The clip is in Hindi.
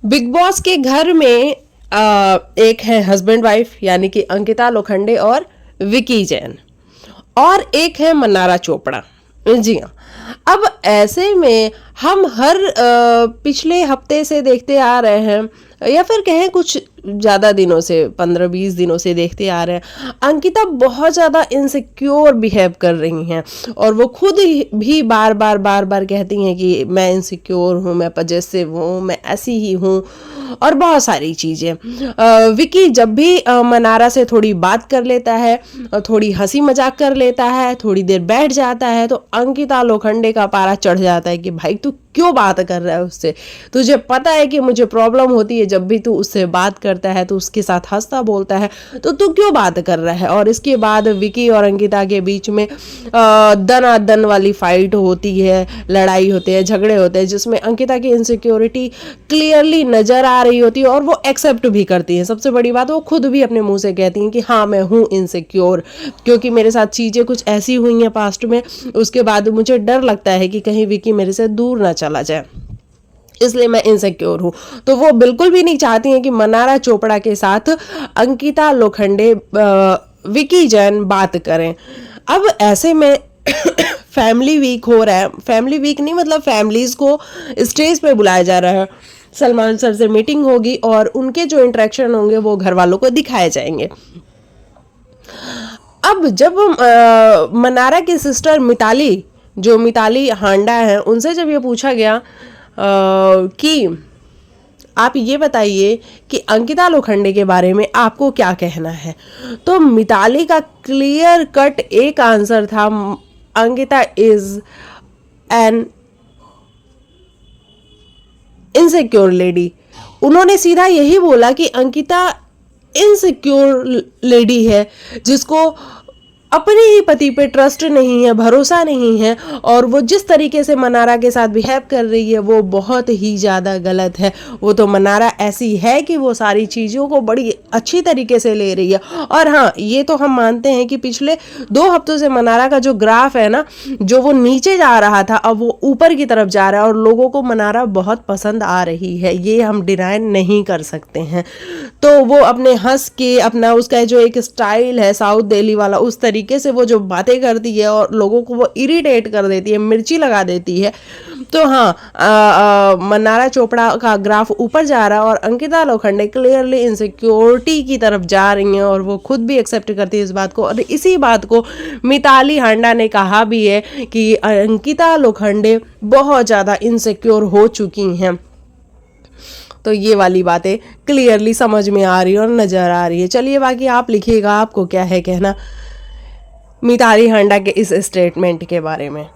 बिग बॉस के घर में एक है हस्बैंड वाइफ यानी कि अंकिता लोखंडे और विकी जैन, और एक है मन्नारा चोपड़ा। जी हाँ। अब ऐसे में हम हर पिछले हफ्ते से देखते आ रहे हैं, या फिर कहें कुछ ज़्यादा दिनों से, 15-20 दिनों से देखते आ रहे हैं, अंकिता बहुत ज़्यादा इनसिक्योर बिहेव कर रही हैं और वो खुद भी बार बार कहती हैं कि मैं इनसिक्योर हूँ, मैं पजेसिव हूँ, मैं ऐसी ही हूँ और बहुत सारी चीज़ें। विकी जब भी मनारा से थोड़ी बात कर लेता है, थोड़ी हंसी मजाक कर लेता है, थोड़ी देर बैठ जाता है, तो अंकिता लोखंडे का पारा चढ़ जाता है कि भाई तू क्यों बात कर रहा है उससे, तुझे पता है कि मुझे प्रॉब्लम होती है जब भी तू उससे बात करता है, तो उसके साथ हंसता बोलता है, तो तू क्यों बात कर रहा है। और इसके बाद विकी और अंकिता के बीच में दन वाली फाइट होती है, लड़ाई होती है, झगड़े होते हैं, जिसमें अंकिता की इनसिक्योरिटी क्लियरली नजर आ रही होती है और वो एक्सेप्ट भी करती है। सबसे बड़ी बात, वो खुद भी अपने मुंह से कहती हैं कि हाँ मैं हूँ इनसिक्योर, क्योंकि मेरे साथ चीज़ें कुछ ऐसी हुई हैं पास्ट में, उसके बाद मुझे डर लगता है कि कहीं विकी मेरे से दूर ना चला जाए, इसलिए मैं इनसिक्योर हूँ। तो वो बिल्कुल भी नहीं चाहती हैं कि मन्नारा चोपड़ा के साथ अंकिता लोखंडे विकी जैन बात करें। अब ऐसे में फैमिली वीक हो रहा है, फैमिली वीक नहीं मतलब फैमिलीज को स्टेज पे बुलाया जा रहा है, सलमान सर से मीटिंग होगी और उनके जो इंटरेक्शन होंगे वो घर वालों को दिखाए जाएंगे। अब जब मनारा की सिस्टर मिताली, जो मिताली हांडा है, उनसे जब ये पूछा गया कि आप ये बताइए कि अंकिता लोखंडे के बारे में आपको क्या कहना है, तो मिताली का क्लियर कट एक आंसर था, Ankita is an insecure lady. उन्होंने सीधा यही बोला कि अंकिता इनसिक्योर लेडी है, जिसको अपने ही पति पे ट्रस्ट नहीं है, भरोसा नहीं है, और वो जिस तरीके से मनारा के साथ बिहेव कर रही है वो बहुत ही ज़्यादा गलत है। वो तो मनारा ऐसी है कि वो सारी चीज़ों को बड़ी अच्छी तरीके से ले रही है। और हाँ, ये तो हम मानते हैं कि पिछले 2 हफ्तों से मनारा का जो ग्राफ है ना, जो वो नीचे जा रहा था, अब वो ऊपर की तरफ जा रहा है और लोगों को मनारा बहुत पसंद आ रही है, ये हम डिनाई नहीं कर सकते हैं। तो वो अपने हंस के, अपना उसका जो एक स्टाइल है साउथ दिल्ली वाला, उस तरीके से वो जो बातें करती है और लोगों को वो इरिटेट कर देती है, मिर्ची लगा देती है। तो हाँ, मन्नारा चोपड़ा का ग्राफ ऊपर जा रहा है और अंकिता लोखंडे क्लियरली इनसिक्योरिटी की तरफ जा रही हैं और वो खुद भी एक्सेप्ट करती है इस बात को। और इसी बात को मिताली हांडा ने कहा भी है कि अंकिता लोखंडे बहुत ज़्यादा इनसिक्योर हो चुकी हैं। तो ये वाली बातें क्लियरली समझ में आ रही है और नज़र आ रही है। चलिए बाकी आप लिखिएगा, आपको क्या है कहना मिताली हांडा के इस स्टेटमेंट के बारे में।